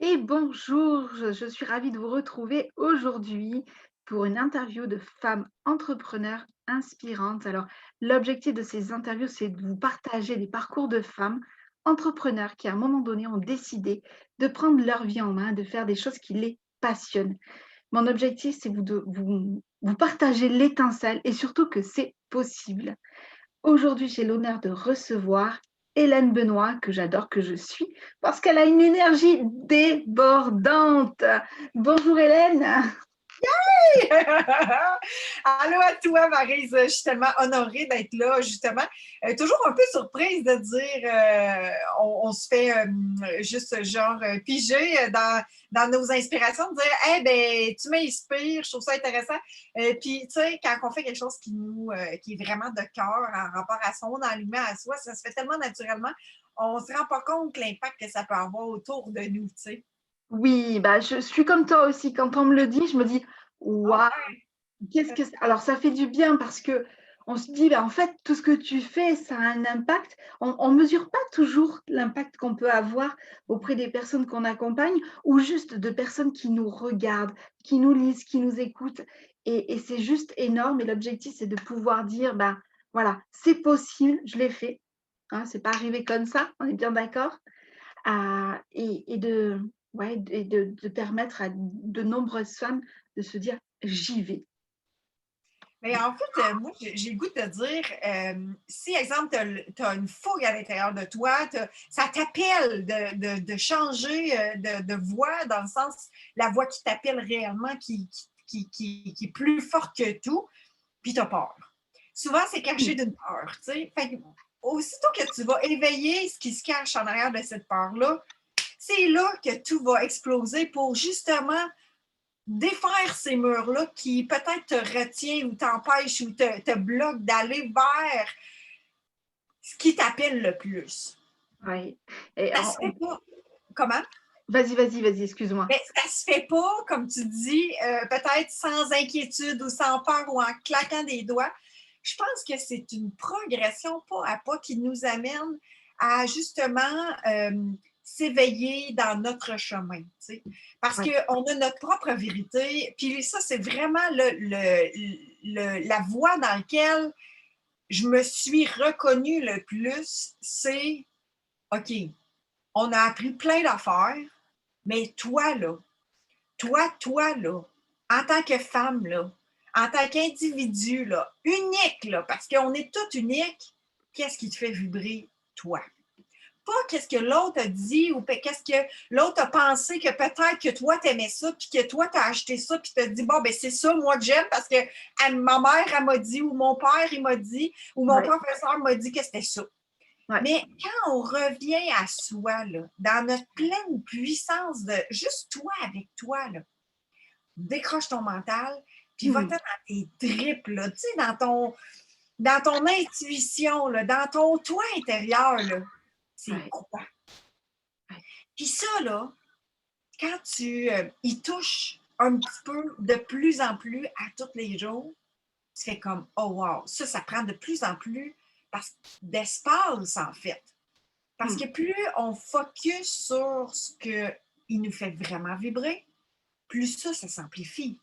Et bonjour, je suis ravie de vous retrouver aujourd'hui pour une interview de femmes entrepreneurs inspirantes. Alors, l'objectif de ces interviews, c'est de vous partager des parcours de femmes entrepreneurs qui, à un moment donné, ont décidé de prendre leur vie en main, de faire des choses qui les passionnent. Mon objectif, c'est vous partager l'étincelle et surtout que c'est possible. Aujourd'hui, j'ai l'honneur de recevoir Hélène Benoît, que j'adore, que je suis, parce qu'elle a une énergie débordante. Bonjour Hélène. Allô à toi, Maryse. Je suis tellement honorée d'être là, justement. Toujours un peu surprise de dire, on se fait juste genre piger dans nos inspirations, de dire, hey, ben, tu m'inspires, je trouve ça intéressant. Puis, tu sais, quand on fait quelque chose qui est vraiment de cœur en rapport à son enlument à soi, ça se fait tellement naturellement, on ne se rend pas compte de l'impact que ça peut avoir autour de nous, tu sais. Oui, bah, je suis comme toi aussi. Quand on me le dit, je me dis, Ah waouh, ouais. qu'est-ce que c'est? Alors, ça fait du bien parce que on se dit, bah, en fait, tout ce que tu fais, ça a un impact. On ne mesure pas toujours l'impact qu'on peut avoir auprès des personnes qu'on accompagne ou juste de personnes qui nous regardent, qui nous lisent, qui nous écoutent. Et c'est juste énorme. Et l'objectif, c'est de pouvoir dire, bah, voilà, c'est possible, je l'ai fait. Hein, c'est pas arrivé comme ça, on est bien d'accord. Et de, ouais, de permettre à de nombreuses femmes de se dire, j'y vais. Mais en fait, moi, j'ai le goût de te dire, si, exemple, tu as une fougue à l'intérieur de toi, ça t'appelle de changer de voix, dans le sens, la voix qui t'appelle réellement, qui est plus forte que tout, puis tu as peur. Souvent, c'est caché d'une peur, tu sais. Fait que, aussitôt que tu vas éveiller ce qui se cache en arrière de cette peur-là, c'est là que tout va exploser pour justement défaire ces murs-là qui peut-être te retiennent ou t'empêchent ou te bloquent d'aller vers ce qui t'appelle le plus. Oui. Et Ça se fait pas. Comment? vas-y, vas-y, vas-y, excuse-moi. Mais ça se fait pas, comme tu dis, peut-être sans inquiétude ou sans peur ou en claquant des doigts. Je pense que c'est une progression pas à pas qui nous amène à justement s'éveiller dans notre chemin. Tu sais. Parce Ouais. qu'on a notre propre vérité. Puis ça, c'est vraiment la voie dans laquelle je me suis reconnue le plus. C'est OK, on a appris plein d'affaires, mais toi, là, en tant que femme, là, en tant qu'individu, là, unique, là, parce qu'on est tous uniques, qu'est-ce qui te fait vibrer, toi? Pas qu'est-ce que l'autre a dit ou qu'est-ce que l'autre a pensé que peut-être que toi, t'aimais ça, puis que toi, t'as acheté ça, puis t'as dit, bon, ben c'est ça, moi, que j'aime, parce que ma mère, elle m'a dit, ou mon père, il m'a dit, ou mon Ouais. professeur m'a dit que c'était ça. Ouais. Mais quand on revient à soi, là, dans notre pleine puissance de juste toi avec toi, là, décroche ton mental, puis va-t'en Mhm. dans tes tripes, là, tu sais, dans ton intuition, là, dans ton toi intérieur, là. C'est Ouais. quoi? Ouais. Puis ça, là, quand tu y touches un petit peu de plus en plus à tous les jours, tu fais comme, oh wow, ça prend de plus en plus d'espace, en fait. Parce Mhm. que plus on focus sur ce qui nous fait vraiment vibrer, plus ça s'amplifie.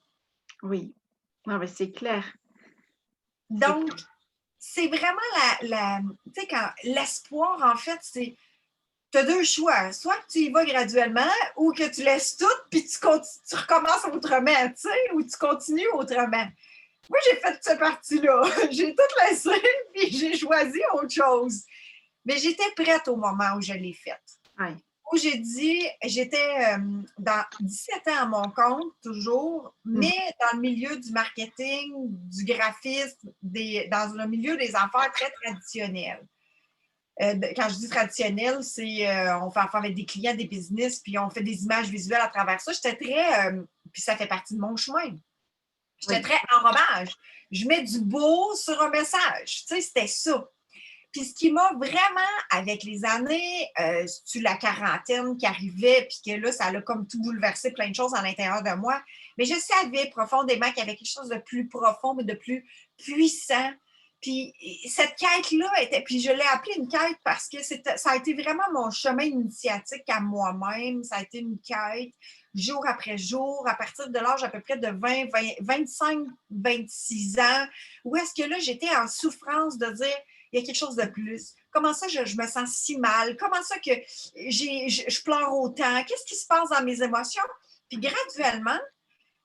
Oui. Non, mais c'est clair. C'est Donc, clair. c'est vraiment tu sais, quand l'espoir, en fait, c'est, tu as deux choix. Soit que tu y vas graduellement ou que tu laisses tout puis tu recommences autrement, tu sais, ou tu continues autrement. Moi, j'ai fait cette partie-là. J'ai tout laissé puis j'ai choisi autre chose. Mais j'étais prête au moment où je l'ai faite. Ouais. Où j'ai dit, j'étais dans 17 ans à mon compte, toujours, Mhm. mais dans le milieu du marketing, du graphisme, dans le milieu des affaires très traditionnelles. Quand je dis traditionnel, c'est on fait affaire avec des clients, des business, puis on fait des images visuelles à travers ça. J'étais très, puis ça fait partie de mon chemin. J'étais Oui. très enrobage. Je mets du beau sur un message. Tu sais, c'était ça. Puis ce qui m'a vraiment, avec les années, c'est la quarantaine qui arrivait, puis que là, ça a comme tout bouleversé plein de choses à l'intérieur de moi. Mais je savais profondément qu'il y avait quelque chose de plus profond, mais de plus puissant Puis cette quête-là était, puis je l'ai appelée une quête parce que ça a été vraiment mon chemin initiatique à moi-même. Ça a été une quête jour après jour, à partir de l'âge à peu près de 25, 26 ans, où est-ce que là, j'étais en souffrance de dire, il y a quelque chose de plus. Comment ça, je me sens si mal? Comment ça que je pleure autant? Qu'est-ce qui se passe dans mes émotions? Puis graduellement,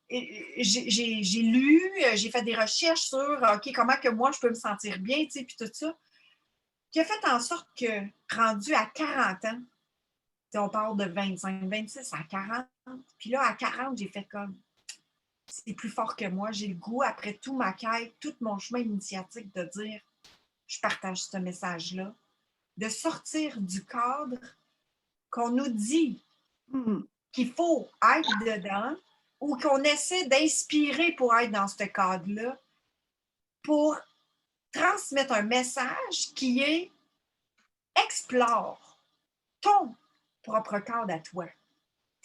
j'ai lu, j'ai fait des recherches sur OK, comment que moi je peux me sentir bien, tu sais, puis tout ça, qui a fait en sorte que, rendu à 40 ans, on parle de 25, 26 à 40, puis là, à 40, j'ai fait comme, c'est plus fort que moi, j'ai le goût, après tout ma quête, tout mon chemin initiatique, de dire, je partage ce message-là, de sortir du cadre qu'on nous dit Mm. qu'il faut être dedans ou qu'on essaie d'inspirer pour être dans ce cadre-là, pour transmettre un message qui est explore ton propre cadre à toi,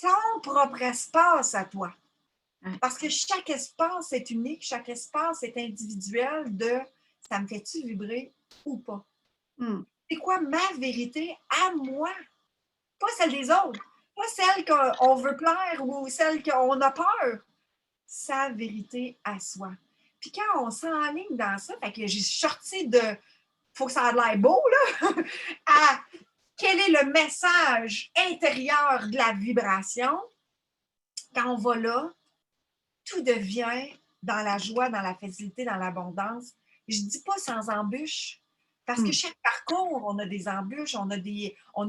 ton propre espace à toi. Parce que chaque espace est unique, chaque espace est individuel de ça me fait-tu vibrer ou pas? Mm. C'est quoi ma vérité à moi? Pas celle des autres, pas celle qu'on veut plaire ou celle qu'on a peur. Sa vérité à soi. Puis quand on s'enligne dans ça, fait que j'ai sorti de faut que ça ait l'air beau, là, à quel est le message intérieur de la vibration. Quand on va là, tout devient dans la joie, dans la facilité, dans l'abondance. Je ne dis pas sans embûches, parce que chaque parcours, on a des embûches, on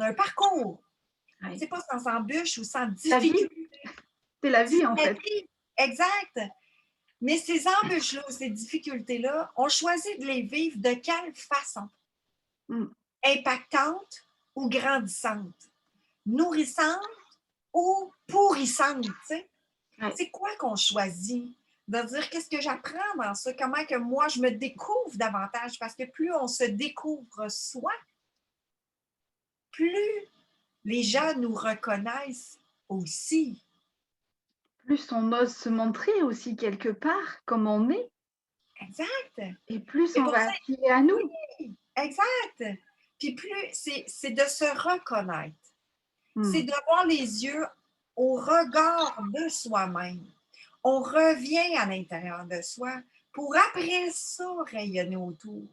a un parcours. Ouais. C'est pas sans embûches ou sans La vie, difficulté. c'est la vie en C'est la fait. vie. Exact. Mais ces embûches-là, ces difficultés-là, on choisit de les vivre de quelle façon? Mm. Impactante ou grandissante? Nourrissante ou pourrissante? Ouais. C'est quoi qu'on choisit? De dire qu'est-ce que j'apprends dans ça? Comment que moi, je me découvre davantage? Parce que plus on se découvre soi, plus les gens nous reconnaissent aussi. Plus on ose se montrer aussi quelque part comme on est, Exact. et plus C'est on pour va ça. attirer à nous. Oui, exact. Puis plus, c'est de se reconnaître. C'est Mm. de voir les yeux au regard de soi-même. On revient à l'intérieur de soi pour après ça rayonner autour.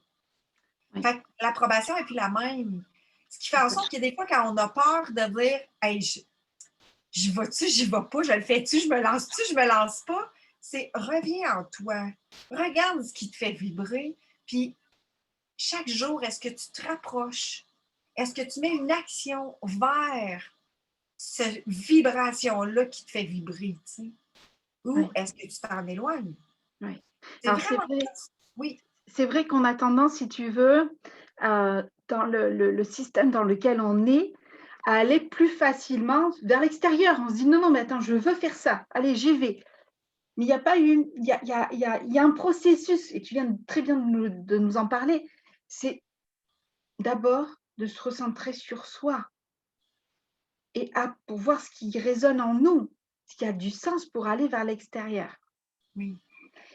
Oui. Fait que l'approbation est plus la même. Ce qui fait en sorte que des fois, quand on a peur de dire hey, j'y vais-tu, j'y vais pas, je le fais-tu, je me lance-tu, je me lance pas, c'est reviens en toi. Regarde ce qui te fait vibrer. Puis chaque jour, est-ce que tu te rapproches? Est-ce que tu mets une action vers cette vibration-là qui te fait vibrer, tu sais? Ou Oui. est-ce que tu t'en éloignes? Oui. C'est Alors vraiment ça. Oui. c'est vrai qu'on a tendance, si tu veux, dans le système dans lequel on est, à aller plus facilement vers l'extérieur. On se dit non, non, mais attends, je veux faire ça. Allez, j'y vais. Mais il n'y a pas une, il y a un processus, et tu viens très bien de nous en parler. C'est d'abord de se recentrer sur soi et pour voir ce qui résonne en nous, ce qui a du sens pour aller vers l'extérieur. Oui.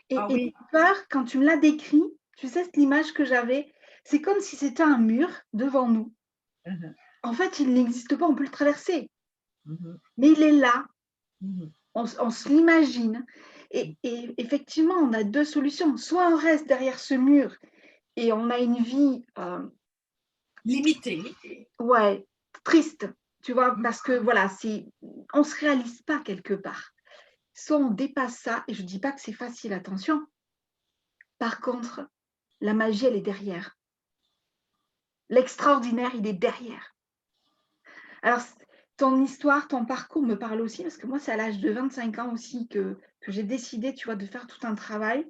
Et Ah oui. peur, quand tu me l'as décrit, tu sais, l'image que j'avais, c'est comme si c'était un mur devant nous. Mhm. En fait, il n'existe pas, on peut le traverser, Mhm. mais il est là, Mhm. on se l'imagine. Et effectivement, on a deux solutions. Soit on reste derrière ce mur et on a une vie Limité. ouais, triste, tu vois, parce que voilà, on ne se réalise pas quelque part. Soit on dépasse ça, et je ne dis pas que c'est facile, attention. Par contre, la magie, elle est derrière. L'extraordinaire, il est derrière. Alors, ton histoire, ton parcours me parle aussi, parce que moi, c'est à l'âge de 25 ans aussi que j'ai décidé, tu vois, de faire tout un travail.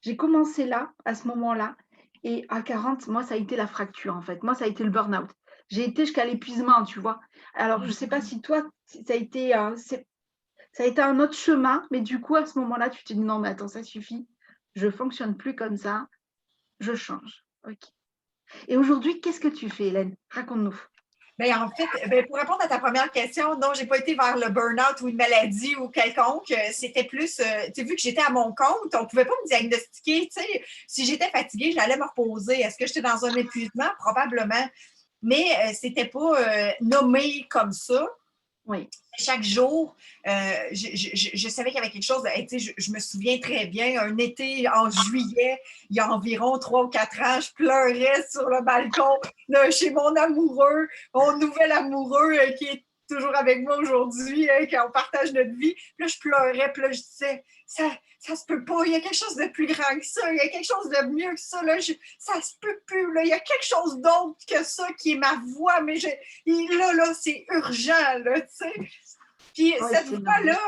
J'ai commencé là, à ce moment-là, et à 40, moi, ça a été la fracture, en fait. Moi, ça a été le burn-out. J'ai été jusqu'à l'épuisement, tu vois. Alors, je ne sais pas si toi, ça a été un autre chemin, mais du coup, à ce moment-là, tu te dis non, mais attends, ça suffit. Je ne fonctionne plus comme ça. Je change. OK. Et aujourd'hui, qu'est-ce que tu fais, Hélène? Raconte-nous. Ben, en fait, ben, pour répondre à ta première question, non, j'ai pas été vers le burn-out ou une maladie ou quelconque. C'était plus, tu sais, vu que j'étais à mon compte, on pouvait pas me diagnostiquer. Tu sais, si j'étais fatiguée, j'allais me reposer. Est-ce que j'étais dans un épuisement? Probablement. Mais c'était pas nommé comme ça. Oui, Chaque jour, je savais qu'il y avait quelque chose. Je me souviens très bien, un été en juillet, il y a environ 3 ou 4 ans, je pleurais sur le balcon de chez mon amoureux, mon nouvel amoureux qui est toujours avec moi aujourd'hui, qu'on partage notre vie. Puis là, je pleurais, puis là, je disais, ça se peut pas, il y a quelque chose de plus grand que ça, il y a quelque chose de mieux que ça, là, ça se peut plus, là, il y a quelque chose d'autre que ça qui est ma voix, mais là, c'est urgent, là, tu sais. Puis oui, cette c'est normal. fois-là,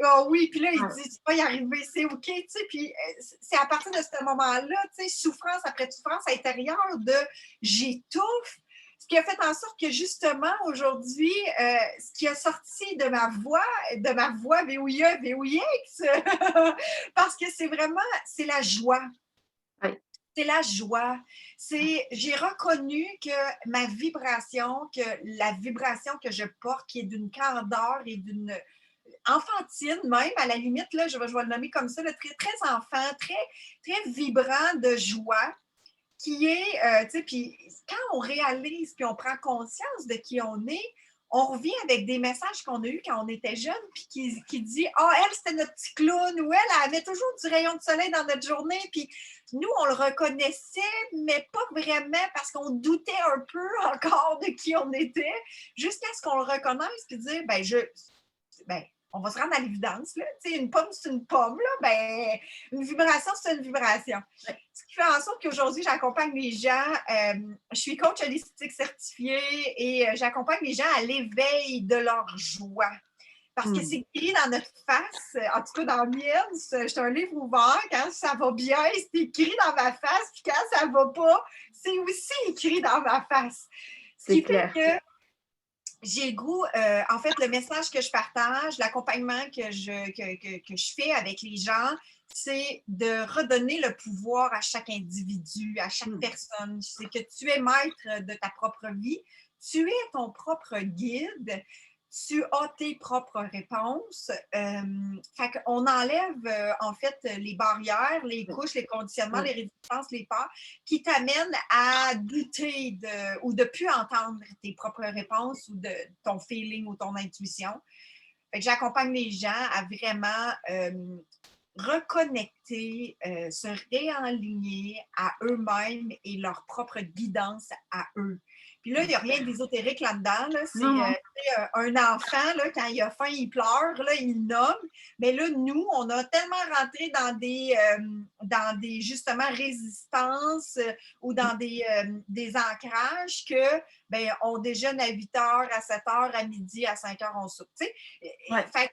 oh oui, puis là, il Ouais, dit, tu vas y arriver, c'est OK, tu sais. Puis c'est à partir de ce moment-là, tu sais, souffrance après souffrance intérieure de j'étouffe, ce qui a fait en sorte que justement, aujourd'hui, ce qui a sorti de ma voix VOIE, VOIX, parce que c'est vraiment, c'est la joie. ouais, C'est la joie. J'ai reconnu que que la vibration que je porte, qui est d'une candeur et d'une enfantine même, à la limite, là, je vais le nommer comme ça, là, très, très enfant, très, très vibrant de joie, qui est, tu sais, puis quand on réalise, puis on prend conscience de qui on est, on revient avec des messages qu'on a eus quand on était jeune, puis qui dit « Ah, elle, c'était notre petit clown » ou « Elle avait toujours du rayon de soleil dans notre journée », puis nous, on le reconnaissait, mais pas vraiment parce qu'on doutait un peu encore de qui on était, jusqu'à ce qu'on le reconnaisse, puis dire « Ben, on va se rendre à l'évidence, là. Tu sais, une pomme, c'est une pomme, là. Ben, une vibration, c'est une vibration. ouais. Ce qui fait en sorte qu'aujourd'hui, j'accompagne les gens. Je suis coach holistique certifiée et j'accompagne les gens à l'éveil de leur joie. Parce que Hmm. c'est écrit dans notre face, en tout cas dans la mienne, c'est un livre ouvert. Quand ça va bien, c'est écrit dans ma face. Puis quand ça va pas, c'est aussi écrit dans ma face. Ce C'est qui fait clair. que j'ai le goût, en fait, le message que je partage, l'accompagnement que je fais avec les gens, c'est de redonner le pouvoir à chaque individu, à chaque Hmm. personne. C'est que tu es maître de ta propre vie, tu es ton propre guide, tu as tes propres réponses. Fait qu'on enlève, en fait, les barrières, les Oui, couches, les conditionnements, oui, les résistances, les peurs qui t'amènent à douter ou de plus entendre tes propres réponses ou de ton feeling ou ton intuition. Fait que j'accompagne les gens à vraiment reconnecter, se réaligner à eux-mêmes et leur propre guidance à eux. Puis là, il n'y a rien super. d'ésotérique là-dedans. Là. Non, C'est non, un enfant, là, quand il a faim, il pleure, là, il nomme. Mais là, nous, on a tellement rentré dans des justement résistances ou dans des ancrages que ben, on déjeune à 8 heures, à 7 heures, à midi, à 5 heures, on soupe. ouais, Fait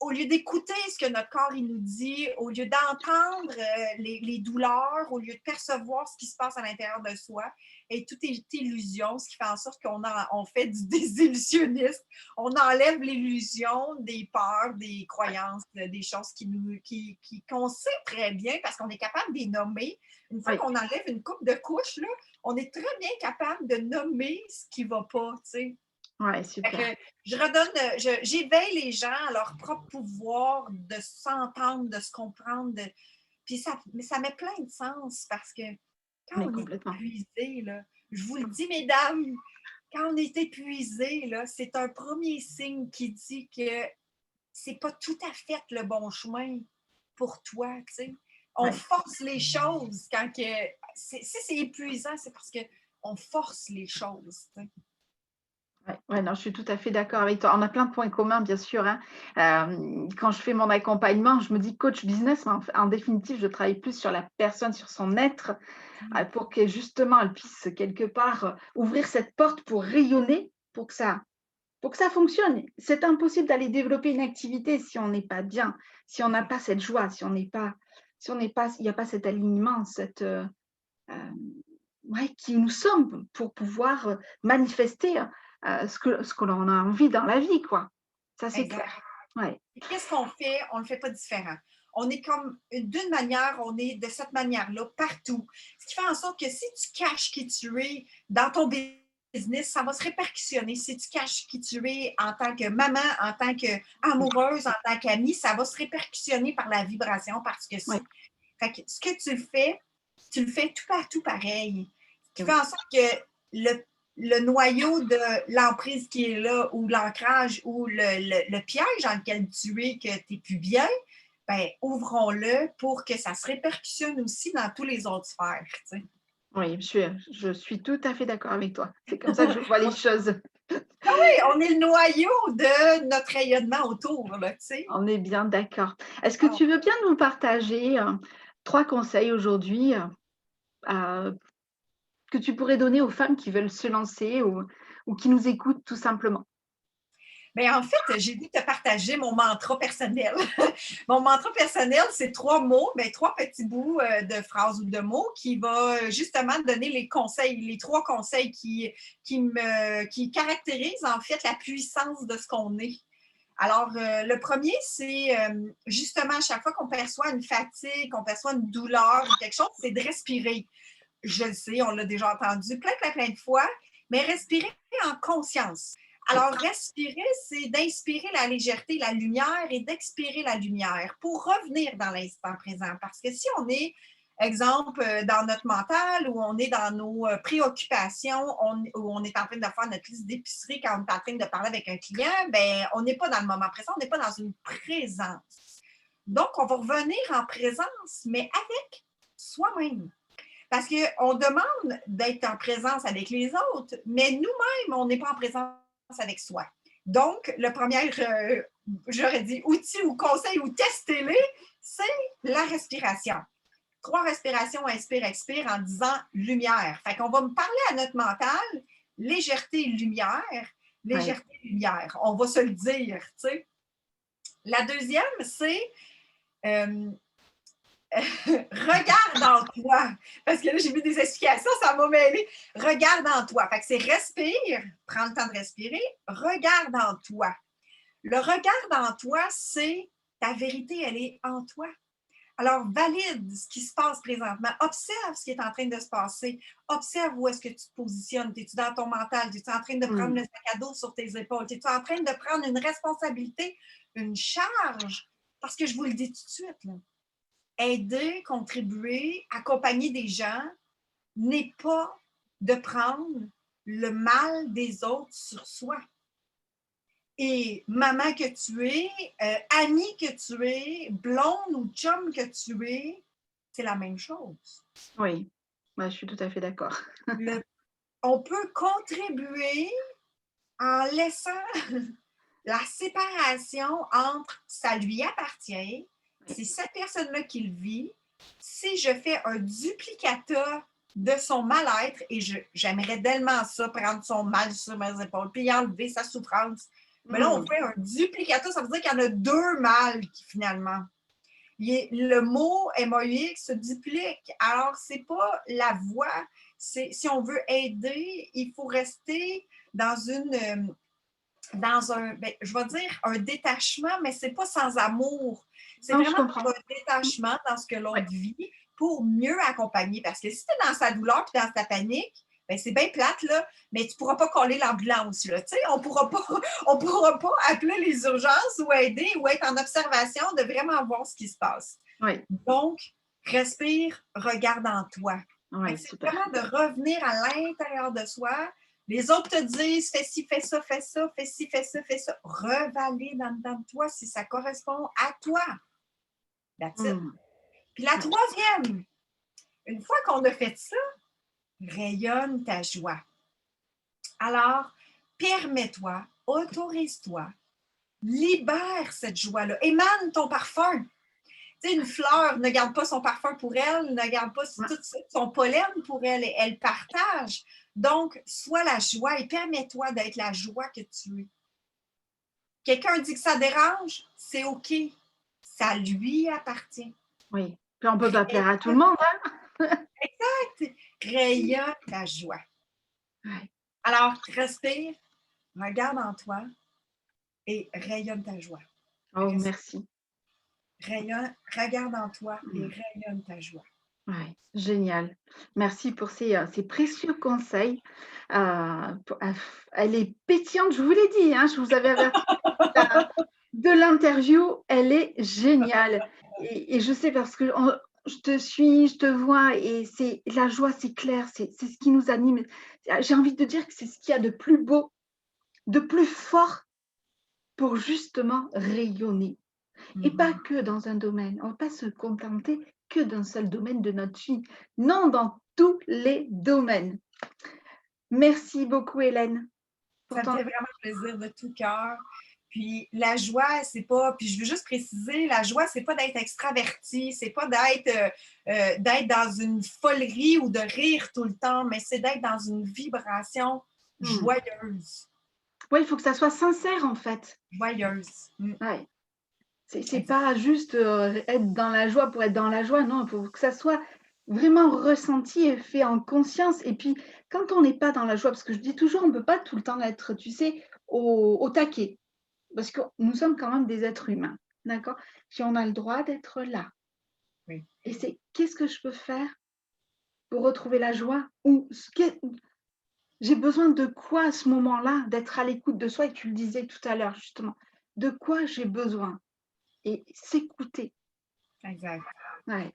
au lieu d'écouter ce que notre corps il nous dit, au lieu d'entendre les douleurs, au lieu de percevoir ce qui se passe à l'intérieur de soi, et tout est illusion, ce qui fait en sorte on fait du désillusionnisme. On enlève l'illusion des peurs, des croyances, des choses qu'on sait très bien parce qu'on est capable de les nommer. Une fois oui, qu'on enlève une coupe de couches, là, on est très bien capable de nommer ce qui ne va pas, tu sais. ouais, Fait super. que j'éveille les gens à leur propre pouvoir de s'entendre, de se comprendre. Puis mais ça met plein de sens parce que quand Mais on est complètement. épuisé, là, je vous le dis, mesdames, quand on est épuisé, là, c'est un premier signe qui dit que c'est pas tout à fait le bon chemin pour toi, tu sais. On Ouais. force les choses quand que, si c'est épuisant, c'est parce qu'on force les choses. Tu sais. Ouais, ouais, non, je suis tout à fait d'accord avec toi. On a plein de points communs, bien sûr, hein. Quand je fais mon accompagnement, je me dis coach business, mais en définitive, je travaille plus sur la personne, sur son être, pour que justement elle puisse quelque part, ouvrir cette porte pour rayonner, pour que ça fonctionne. C'est impossible d'aller développer une activité si on n'est pas bien, si on n'a pas cette joie, si on n'est pas il y a pas cet alignement, ouais, qui nous sommes pour pouvoir, manifester, ce que l'on a envie dans la vie, quoi. Ça, c'est Exact. clair. Ouais, Qu'est-ce qu'on fait? On ne le fait pas différent. On est comme d'une manière, on est de cette manière-là partout. Ce qui fait en sorte que si tu caches qui tu es dans ton business, business, ça va se répercussionner. Si tu caches qui tu es en tant que maman, en tant qu'amoureuse, en tant qu'amie, ça va se répercussionner par la vibration parce que Oui, si. Fait que ce que tu le fais tout partout pareil. Ce qui et fait oui. en sorte que le noyau de l'emprise qui est là, ou l'ancrage, ou le piège dans lequel tu es, que tu n'es plus bien, ben, ouvrons-le pour que ça se répercussionne aussi dans tous les autres sphères. Tu sais. Oui, je suis tout à fait d'accord avec toi. C'est comme ça que je vois les choses. On est le noyau de notre rayonnement autour, là, tu sais. On est bien d'accord. Est-ce que Oh. tu veux bien nous partager, 3 conseils aujourd'hui, que tu pourrais donner aux femmes qui veulent se lancer ou qui nous écoutent tout simplement? Mais en fait, j'ai dû te partager mon mantra personnel. Mon mantra personnel, c'est 3 mots, mais 3 petits bouts de phrases ou de mots qui va justement donner les conseils, les 3 conseils qui caractérisent en fait la puissance de ce qu'on est. Alors, le premier, c'est justement à chaque fois qu'on perçoit une fatigue, qu'on perçoit une douleur ou quelque chose, c'est de respirer. Je le sais, on l'a déjà entendu plein de fois, mais respirer en conscience. Oui. Alors, respirer, c'est d'inspirer la légèreté, la lumière et d'expirer la lumière pour revenir dans l'instant présent. Parce que si on est, exemple, dans notre mental ou on est dans nos préoccupations, où on est en train de faire notre liste d'épicerie quand on est en train de parler avec un client, ben, on n'est pas dans le moment présent, on n'est pas dans une présence. Donc, on va revenir en présence, mais avec soi-même. Parce qu'on demande d'être en présence avec les autres, mais nous-mêmes, on n'est pas en présence avec soi. Donc, le premier, j'aurais dit, outil ou conseil ou testez-les, c'est la respiration. 3 respirations, inspire, expire, en disant lumière. Fait qu'on va me parler à notre mental, Oui. légèreté, lumière. On va se le dire, tu sais. La deuxième, c'est euh, regarde en toi. Parce que là, j'ai vu des explications, ça m'a mêlé. Regarde en toi. Fait que c'est respire, prends le temps de respirer, regarde en toi. Le regard en toi, c'est ta vérité, elle est en toi. Alors, valide ce qui se passe présentement. Observe ce qui est en train de se passer. Observe où est-ce que tu te positionnes. Es-tu dans ton mental? Es-tu en train de prendre Mmh. le sac à dos sur tes épaules? Es-tu en train de prendre une responsabilité, une charge? Parce que je vous le dis tout de suite, là, aider, contribuer, accompagner des gens n'est pas de prendre le mal des autres sur soi. Et maman que tu es, amie que tu es, blonde ou chum que tu es, c'est la même chose. Oui. Ouais, je suis tout à fait d'accord. Le- on peut contribuer en laissant la séparation entre ça lui appartient, Oui. c'est cette personne-là qui le vit. Si je fais un duplicata de son mal-être, et j'aimerais tellement ça, prendre son mal sur mes épaules, puis enlever sa souffrance, mais là, on Mmh. fait un duplicata, ça veut dire qu'il y en a 2 mal finalement. Le mot MAUX se duplique. Alors, c'est pas la voix. Si on veut aider, il faut rester dans je vais dire un détachement, mais c'est pas sans amour. C'est Non, je vraiment comprends. un détachement dans ce que Ouais. l'autre vit pour mieux accompagner. Parce que si tu es dans sa douleur et dans sa panique, ben c'est bien plate, là, mais tu ne pourras pas coller l'ambulance. Là, on ne pourra pas appeler les urgences ou aider ou être en observation de vraiment voir ce qui se passe. Oui. Donc, respire, regarde en toi. Oui, C'est super. vraiment de revenir à l'intérieur de soi. Les autres te disent fais ci, fais ça, fais ça, fais ci, fais ça, fais ça. Revalide en dedans de toi si ça correspond à toi. That's it. Mmh. Puis la Ouais. troisième, une fois qu'on a fait ça, rayonne ta joie. Alors, permets-toi, autorise-toi, libère cette joie-là, émane ton parfum. Tu sais, une fleur ne garde pas son parfum pour elle, ne garde pas Ouais. tout son pollen pour elle, et elle partage. Donc, sois la joie et permets-toi d'être la joie que tu es. Quelqu'un dit que ça dérange, c'est OK. Ça lui appartient. Oui. Puis on peut pas plaire à tout le monde, hein? Rayonne ta joie. Ouais. Alors, respire, regarde en toi et rayonne ta joie. Oh, merci. Regarde en toi et Mmh. rayonne ta joie. Ouais, génial. Merci pour ces précieux conseils. Elle est pétillante, je vous l'ai dit, hein, je vous avais averti de l'interview, elle est géniale. Et je sais parce que je te suis, je te vois et c'est la joie, c'est clair, c'est ce qui nous anime. J'ai envie de dire que c'est ce qu'il y a de plus beau, de plus fort pour justement rayonner. Et pas Mhm. que dans un domaine. On ne va pas se contenter que d'un seul domaine de notre vie. Non, dans tous les domaines. Merci beaucoup, Hélène, pour Ça me ton... fait vraiment plaisir de tout cœur. Puis la joie, c'est pas, puis je veux juste préciser, la joie, c'est pas d'être extraverti, c'est pas d'être dans une folerie ou de rire tout le temps, mais c'est d'être dans une vibration joyeuse. Oui, il faut que ça soit sincère, en fait. Joyeuse. Ouais. C'est Exact. pas juste être dans la joie pour être dans la joie, non, il faut que ça soit vraiment ressenti et fait en conscience. Et puis, quand on n'est pas dans la joie, parce que je dis toujours, on ne peut pas tout le temps être, tu sais, au taquet, parce que nous sommes quand même des êtres humains, d'accord? Puis on a le droit d'être là. Oui. Et c'est qu'est-ce que je peux faire pour retrouver la joie? Ou j'ai besoin de quoi à ce moment-là? D'être à l'écoute de soi, et tu le disais tout à l'heure, justement. De quoi j'ai besoin? Et s'écouter. Exact. Ouais. Parfait.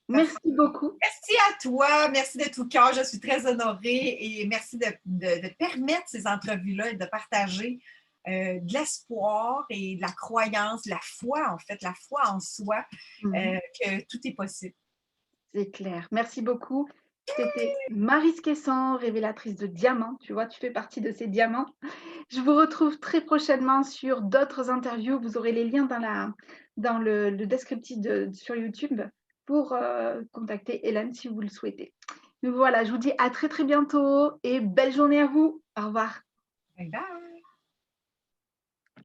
Merci beaucoup. Merci à toi, merci de tout cœur. Je suis très honorée et merci de permettre ces entrevues-là et de partager de l'espoir et de la croyance, de la foi, en fait, la foi en soi, que tout est possible. C'est clair. Merci beaucoup. C'était Marie Squesson, révélatrice de diamants. Tu vois, tu fais partie de ces diamants. Je vous retrouve très prochainement sur d'autres interviews. Vous aurez les liens dans le descriptif sur YouTube pour contacter Hélène si vous le souhaitez. Donc voilà, je vous dis à très très bientôt et belle journée à vous. Au revoir. Bye bye!